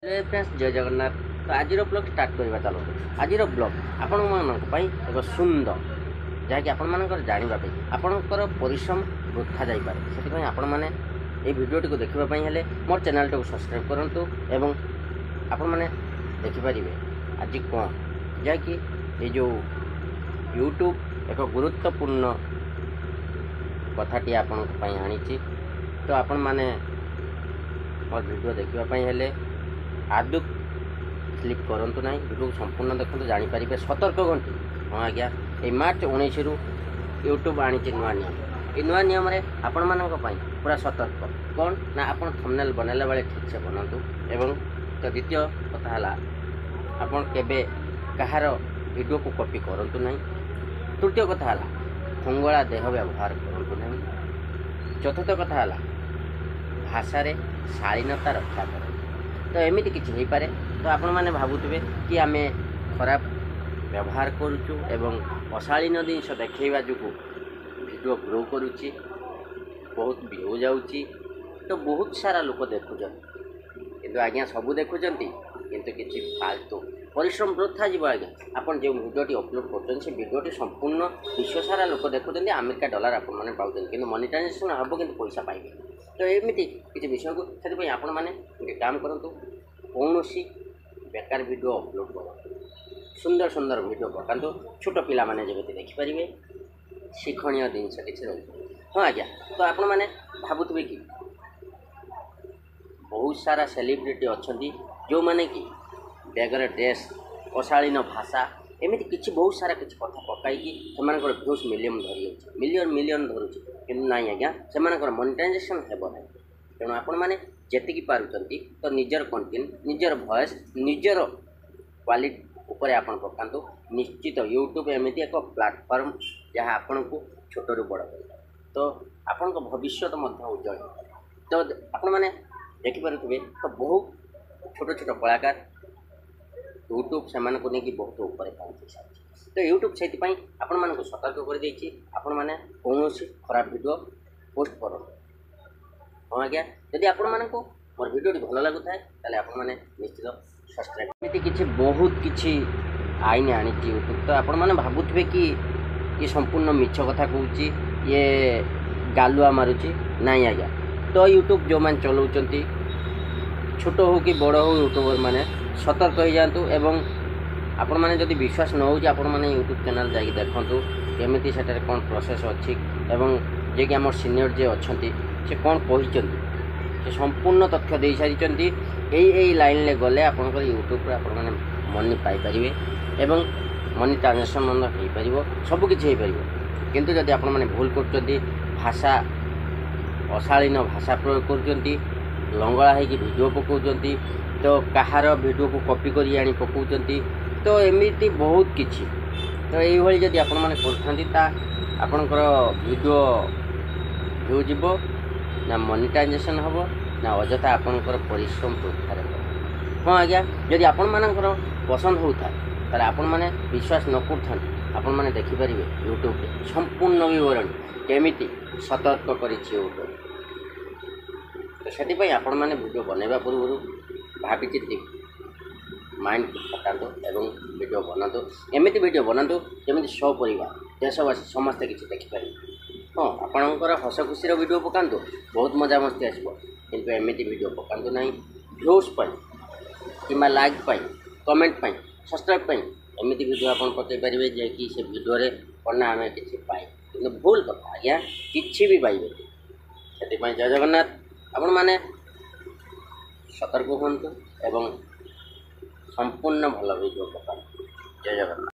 Hello friends जय जगन्नाथ। तो आज ब्लॉग स्टार्ट करवा चलो। आज ब्लॉग आपण मानी एक सुंदर जहाँकि आपण जानवाई आपणकर परिश्रम वृथा जापे से आपण मैंने ये भिडियोटी को देखापी हेले मोर चैनल को सब्सक्राइब करूँ एवं आपण मैंने देखिपारे आज कौन जहाँकि ये जो यूट्यूब एक गुरुत्वपूर्ण कथाटी आपण आनी तो आपण मैंने मोर भिडियो देखापी हेले आदु क्लिक करूँ ना भिडियो संपूर्ण देखते जानीपारे सतर्क घंटी। हाँ आज्ञा ये मार्च 19 रु यूट्यूब आनी नुआ नियम ये नुआ नियम आपण मान पूरा सतर्क कौन ना आप थंबनेल बनैला बेले ठीक से बनातु एवं तो द्वितीय कथा है आपन केबे कहार वीडियो को कॉपी करूँ ना। तृतीय कथा है खंगला देह व्यवहार करूँ ना। चतुर्थ कथा है भाषा रे शालीनता रक्षा कर। तो एमती किसी हो पारे तो आपण मैंने भावुवे कि आम खराब व्यवहार करुचु एवं अशालीन जिनस देखा जो वीडियो ग्रो करुच्ची बहुत व्यू जाऊँगी तो बहुत सारा लोक देखुं कि आज्ञा सबू देखुं किंतु किसी फालतू परिश्रम वृथा जीव आज्ञा आपन जो भिडियोटी अपलोड कर भिडियोटी संपूर्ण विश्व सारा लोक देखुं अमेरिका डॉलर आपण मैंने पाँच कि मोनेटाइजेशन हम कि पैसा पाइबे। तो एमती किसी विषय को से आपण मैंने गोटे काम करूँ कौन सी बेकार वीडियो अपलोड कर सुंदर सुंदर वीडियो पकातु छोट पिला माने जब देखिपारे शिक्षणीय जिनस किसी रही। हाँ आज्ञा तो आपण मैंने भावुवे कि बहुत सारा सेलिब्रिटी अच्छा जो मैंने कि बेगर ड्रेस अशालीन भाषा एमती किसी बहुत सारा किसी कथा पकईकि से भ्यूज मिलियन मिलियन धरुची कि ना आज्ञा से मोनेटाइजेशन हेब ना। तेणु आपण मैंने जेतिकी पारुचंती तो निजर कंटेंट निजर वॉइस निजर क्वालिटी उपरे आपण पकातु निश्चित यूट्यूब एमती एक प्लाटफर्म जहाँ आपण को छोट रू बड़ कर तो आपण भविष्य उज्जवल तो आपण मैंने देखिपे तो बहुत छोट छोट कलाकार यूट्यूब से नहीं बहुत ऊपर पहुँची सारी। तो यूट्यूब से आपण मानक सतर्क कर आपण मैंने कौन खराब वीडियो पोस्ट कर। हाँ आज्ञा जदि आपण मानक मोर भिडियोटी भल लगुए ताले आपण मैंने निश्चित सब्सक्राइब एमती किसी बहुत किसी आईन आनी यूट्यूब। तो आपण मैंने भावुवे कि ये संपूर्ण मिछ कथा कहूँ ये गालुआ मारुची ना आज्ञा। तो यूट्यूब जो मैंने चलाउछंती छोट हो कि बड़ हो यूट्यूबर मैंने सतर्क हो जातु एवं आपण मैंने जदि विश्वास न हो आपण मैंने यूट्यूब चैनल जाकि देखु केमी से कौन प्रोसेस अच्छी एवं जे कि आम सीनियर जे अच्छा से कौन कहते से संपूर्ण तथ्य दे सारी यही लाइन ले गले आपंकर यूट्यूब आपण मैंने मनी पाइपर एवं मनी ट्रांजेक्शन हो पार सबकि हो पार। किंतु जदि आपण मैंने भूल कर भाषा अशालीन भाषा प्रयोग कर लंगड़ा है कि वीडियो पकाउछंती तो कहार वीडियो को कॉपी करी आनी पकाउछंती तो एमती बहुत किछि। तो ये जदि आपण मैंने करता आपणकर वीडियो व्यू जीव ना मोनेटाइजेशन हम ना अजथा आपणकर परिश्रम वृथा। हाँ आज्ञा जदि आपण मानकर पसंद होता है आपण मैंने विश्वास न करता आपण मैंने देखिपारे यूट्यूब संपूर्ण विवरण केमिति सतर्क कर यूट्यूब। तो से आपण मैंने वीडियो बनवा पूर्व भावी चिंती माइंड पकातु एवं वीडियो बनातु एमती वीडियो बनातु जमी सपरिवार देशवासी समस्ते किसी देखिपारे। हाँ आपणकर हस खुशी वीडियो पकातु बहुत मजा मस्ती आसो किंतु एमती वीडियो पकातु ना भ्यूज कि लाइक कमेंट सब्सक्राइब एमती वीडियो आप पकई पारे जे कि से वीडियो कौन आम कि पाए कि भूल कथा आज्ञा कि भी पाइबे। से जय जगन्नाथ आपण मैंने सतर्क हूँ एवं संपूर्ण भल वीडियो पका। जय जगन्नाथ।